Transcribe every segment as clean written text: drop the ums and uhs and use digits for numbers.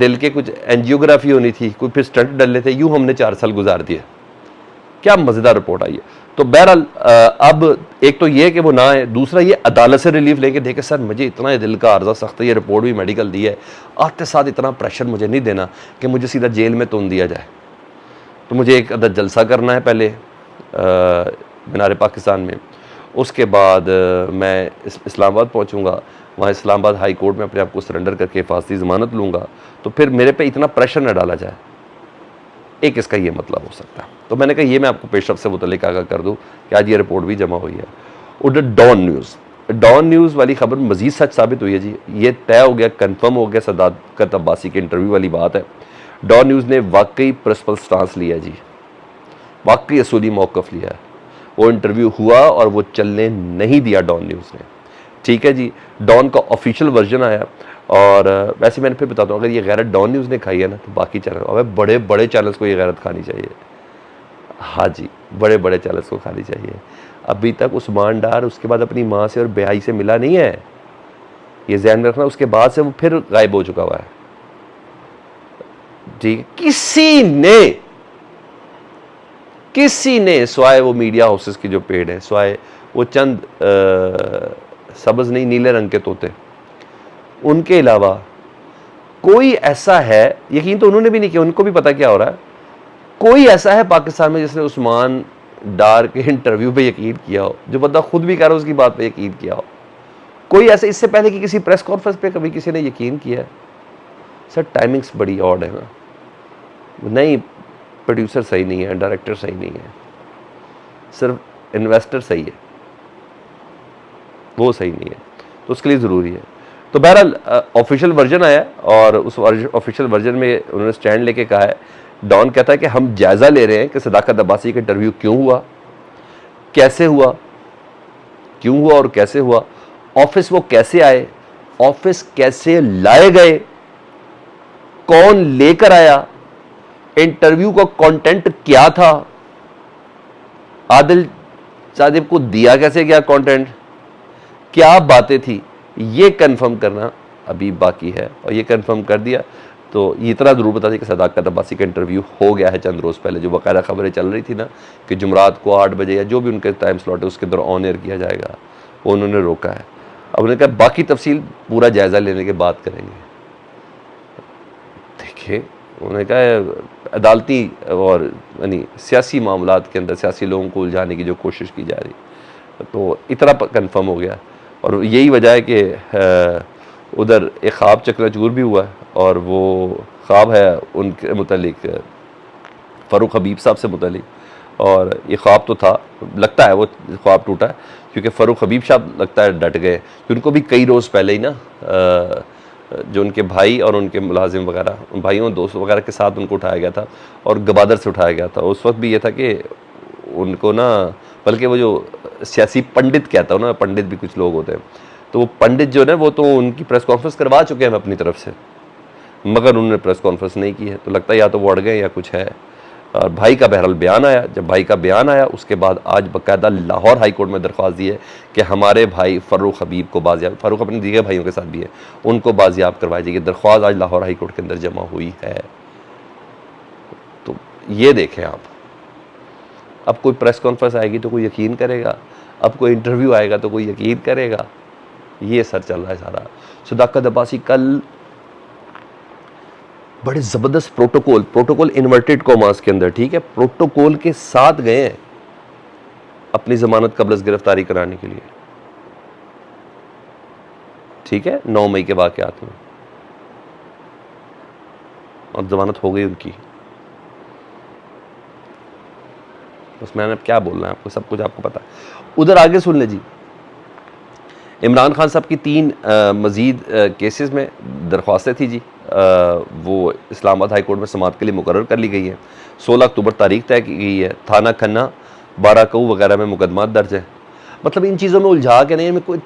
دل کے کچھ اینجیوگرافی ہونی تھی, کوئی پھر سٹنٹ ڈلنے تھے, یوں ہم نے 4 سال گزار دیے. کیا مزیدار رپورٹ آئی ہے. تو بہرحال اب ایک تو یہ کہ وہ نہ ہے, دوسرا یہ عدالت سے ریلیف لیں گے, دیکھیں سر مجھے اتنا دل کا عارضہ سخت ہے, یہ رپورٹ بھی میڈیکل دی ہے, آتے ساتھ اتنا پریشر مجھے نہیں دینا کہ مجھے سیدھا جیل میں تون دیا جائے. تو مجھے ایک عدد جلسہ کرنا ہے پہلے مینار پاکستان میں, اس کے بعد میں اسلام آباد پہنچوں گا, وہاں اسلام آباد ہائی کورٹ میں اپنے آپ کو سرنڈر کر کے حفاظتی ضمانت لوں گا. تو پھر میرے پہ اتنا پریشر نہ ڈالا جائے, ایک اس کا یہ مطلب ہو سکتا ہے. تو میں نے کہا یہ میں آپ کو پیش رفت سے متعلق آگاہ کر دوں کہ آج یہ رپورٹ بھی جمع ہوئی ہے. ادھر ڈان نیوز والی خبر مزید سچ ثابت ہوئی ہے جی. یہ طے ہو گیا, کنفرم ہو گیا, صداقت عباسی کے انٹرویو والی بات ہے. ڈان نیوز نے واقعی پرنسپل سٹانس لیا جی, واقعی اصولی موقف لیا ہے. وہ انٹرویو ہوا اور وہ چلنے نہیں دیا ڈان نیوز نے. ٹھیک ہے جی, ڈان کا آفیشیل ورژن آیا, اور ویسے میں نے پھر بتاتا ہوں اگر یہ غیرت ڈان نیوز نے کھائی ہے نا تو باقی چینل, بڑے بڑے چینلز کو یہ غیرت کھانی چاہیے. ہاں جی, بڑے بڑے چینلز کو کھانی چاہیے. ابھی تک عثمان ڈار اس کے بعد اپنی ماں سے اور بیائی سے ملا نہیں ہے, یہ ذہن میں رکھنا. اس کے بعد سے وہ پھر غائب ہو چکا ہوا ہے. ٹھیک, کسی نے سوائے وہ میڈیا ہاؤسز کی جو پیڑ ہیں, سوائے وہ چند سبز نہیں نیلے رنگ کے طوطے, ان کے علاوہ کوئی ایسا ہے, یقین تو انہوں نے بھی نہیں کیا, ان کو بھی پتا کیا ہو رہا ہے, کوئی ایسا ہے پاکستان میں جس نے عثمان ڈار کے انٹرویو پہ یقین کیا ہو, جو بندہ خود بھی کہہ رہا ہو اس کی بات پہ یقین کیا ہو. کوئی ایسا اس سے پہلے کہ کسی پریس کانفرنس پہ کبھی کسی نے یقین کیا ہے؟ سر ٹائمنگز بڑی آڈ ہے نا, نہیں پروڈیوسر صحیح نہیں ہے, ڈائریکٹر صحیح نہیں ہے, صرف انویسٹر صحیح ہے, وہ صحیح نہیں ہے, تو اس کے لیے ضروری ہے. تو بہرحال آفیشیل ورژن آیا, اور اس آفیشیل ورژن میں انہوں نے سٹینڈ لے کے کہا ہے, ڈان کہتا ہے کہ ہم جائزہ لے رہے ہیں کہ صداقت عباسی کا انٹرویو کیوں ہوا, کیسے ہوا, کیوں ہوا اور کیسے ہوا, آفس وہ کیسے آئے, آفس کیسے لائے گئے, کون لے کر آیا, انٹرویو کا کانٹینٹ کیا تھا, عادل صادق کو دیا کیسے گیا کانٹینٹ, کیا باتیں تھی, یہ کنفرم کرنا ابھی باقی ہے. اور یہ کنفرم کر دیا تو یہ اتنا ضرور بتا دیں کہ صداقت عباسی کا انٹرویو ہو گیا ہے چند روز پہلے, جو باقاعدہ خبریں چل رہی تھی نا کہ جمعرات کو 8 بجے یا جو بھی ان کے ٹائم سلاٹ ہے اس کے اندر آن ایئر کیا جائے گا, وہ انہوں نے روکا ہے. اب انہوں نے کہا باقی تفصیل پورا جائزہ لینے کے بعد کریں گے. دیکھیں انہوں نے کہا عدالتی اور یعنی سیاسی معاملات کے اندر سیاسی لوگوں کو الجھانے کی جو کوشش کی جا رہی, تو اتنا کنفرم ہو گیا. اور یہی وجہ ہے کہ ادھر ایک خواب چکرا چور بھی ہوا ہے, اور وہ خواب ہے ان کے متعلق فاروق حبیب صاحب سے متعلق. اور یہ خواب تو تھا, لگتا ہے وہ خواب ٹوٹا ہے, کیونکہ فاروق حبیب صاحب لگتا ہے ڈٹ گئے, ان کو بھی کئی روز پہلے ہی نا جو ان کے بھائی اور ان کے ملازم وغیرہ, ان بھائیوں دوستوں وغیرہ کے ساتھ ان کو اٹھایا گیا تھا, اور گبادر سے اٹھایا گیا تھا. اس وقت بھی یہ تھا کہ ان کو نا, بلکہ وہ جو سیاسی پنڈت کہتا ہوں نا, پنڈت بھی کچھ لوگ ہوتے ہیں, تو وہ پنڈت جو ہے وہ تو ان کی پریس کانفرنس کروا چکے ہیں اپنی طرف سے, مگر انہوں نے پریس کانفرنس نہیں کی ہے. تو لگتا ہے یا تو وہ اڑ گئے یا کچھ ہے. اور بھائی کا بہرحال بیان آیا, جب بھائی کا بیان آیا اس کے بعد آج باقاعدہ لاہور ہائی کورٹ میں درخواست دی ہے کہ ہمارے بھائی فاروق حبیب کو بازیاب, فاروق اپنے دیگر بھائیوں کے ساتھ بھی ہے, ان کو بازیاب کروائی جائے گی. درخواست آج لاہور ہائی کورٹ کے اندر جمع ہوئی ہے. تو یہ دیکھیں آپ, اب کوئی پریس کانفرنس آئے گی تو کوئی یقین کرے گا, اب کوئی انٹرویو آئے گا تو کوئی یقین کرے گا. یہ سر چل رہا ہے سارا. صداقت عباسی کل بڑے زبردست پروٹوکول انورٹڈ کوماس کے اندر, ٹھیک ہے, پروٹوکول کے ساتھ گئے ہیں اپنی ضمانت قبل از گرفتاری کرانے کے لیے, ٹھیک ہے, 9 مئی کے واقعات میں, اور ضمانت ہو گئی ان کی. بس میں نے کیا بولنا ہے آپ کو, سب کچھ آپ کو پتا ہے. ادھر آگے سن لیں جی, عمران خان صاحب کی 3 مزید کیسز میں درخواستیں تھی جی, وہ اسلام آباد ہائی کورٹ میں سماعت کے لیے مقرر کر لی گئی ہیں. 16 اکتوبر تاریخ طے کی گئی ہے. تھانہ کھنہ 12 کو وغیرہ میں مقدمات درج ہیں. مطلب ان چیزوں میں الجھا کے نہیں, ان میں کوئی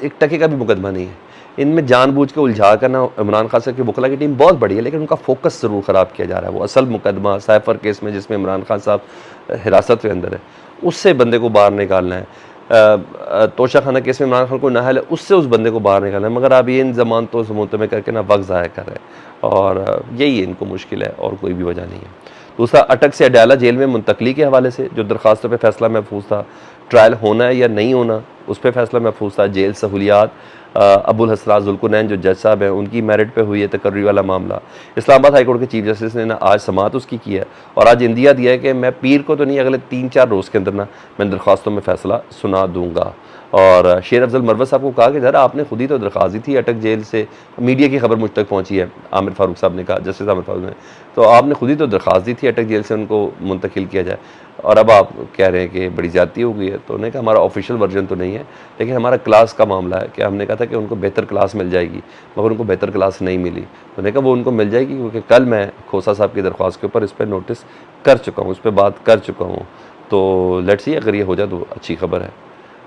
ایک ٹکے کا بھی مقدمہ نہیں ہے. ان میں جان بوجھ کے الجھا کر نا, عمران خان صاحب کی وکلا کی ٹیم بہت بڑی ہے لیکن ان کا فوکس ضرور خراب کیا جا رہا ہے. وہ اصل مقدمہ سائفر کیس میں جس میں عمران خان صاحب حراست کے اندر ہے, اس سے بندے کو باہر نکالنا ہے. توشہ خانہ کیس میں عمران خان کو نااہل ہے، اس سے اس بندے کو باہر نکالنا ہے، مگر آپ یہ ان ضمانتوں ثبوتوں میں کر کے نا وقت ضائع کر رہے ہیں، اور یہی ان کو مشکل ہے اور کوئی بھی وجہ نہیں ہے۔ دوسرا، اٹک سے اڈیالہ جیل میں منتقلی کے حوالے سے جو درخواستوں پہ فیصلہ محفوظ تھا، ٹرائل ہونا ہے یا نہیں ہونا اس پہ فیصلہ محفوظ تھا، جیل سہولیات، ابو الحسرات ذوالقرنین جو جج صاحب ہیں ان کی میرٹ پہ ہوئی ہے تقرری والا معاملہ، اسلام آباد ہائی کورٹ کے چیف جسٹس نے نا آج سماعت اس کی ہے، اور آج اندیا دیا ہے کہ میں پیر کو تو نہیں، اگلے 3-4 روز کے اندر نا میں درخواستوں میں فیصلہ سنا دوں گا۔ اور شیر افضل مروت صاحب کو کہا کہ ذرا آپ نے خود ہی تو درخواست دی تھی اٹک جیل سے، میڈیا کی خبر مجھ تک پہنچی ہے، عامر فاروق صاحب نے کہا، جسٹس عامر فاروق نے، تو آپ نے خود ہی تو درخواست دی تھی اٹک جیل سے ان کو منتقل کیا جائے، اور اب آپ کہہ رہے ہیں کہ بڑی زیادتی ہو گئی ہے۔ تو انہوں نے کہا ہمارا آفیشیل ورژن تو نہیں ہے، لیکن ہمارا کلاس کا معاملہ ہے کہ ہم نے کہا تھا کہ ان کو بہتر کلاس مل جائے گی، مگر ان کو بہتر کلاس نہیں ملی۔ انہوں نے کہا وہ ان کو مل جائے گی، کیونکہ کل میں کھوسا صاحب کی درخواست کے اوپر اس پہ نوٹس کر چکا ہوں، اس پہ بات کر چکا ہوں، تو لیٹس سی اگر یہ ہو جائے تو اچھی خبر ہے۔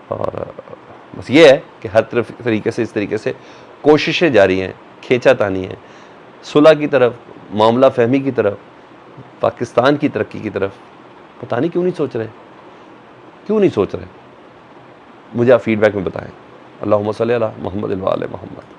اور بس یہ ہے کہ ہر طریقے سے اس طریقے سے کوششیں جاری ہیں، کھینچا تانی ہیں صلح کی طرف، معاملہ فہمی کی طرف، پاکستان کی ترقی کی طرف۔ پتہ نہیں کیوں نہیں سوچ رہے، کیوں نہیں سوچ رہے؟ مجھے آپ فیڈ بیک میں بتائیں۔ اللہم صلی علی محمد و آل محمد۔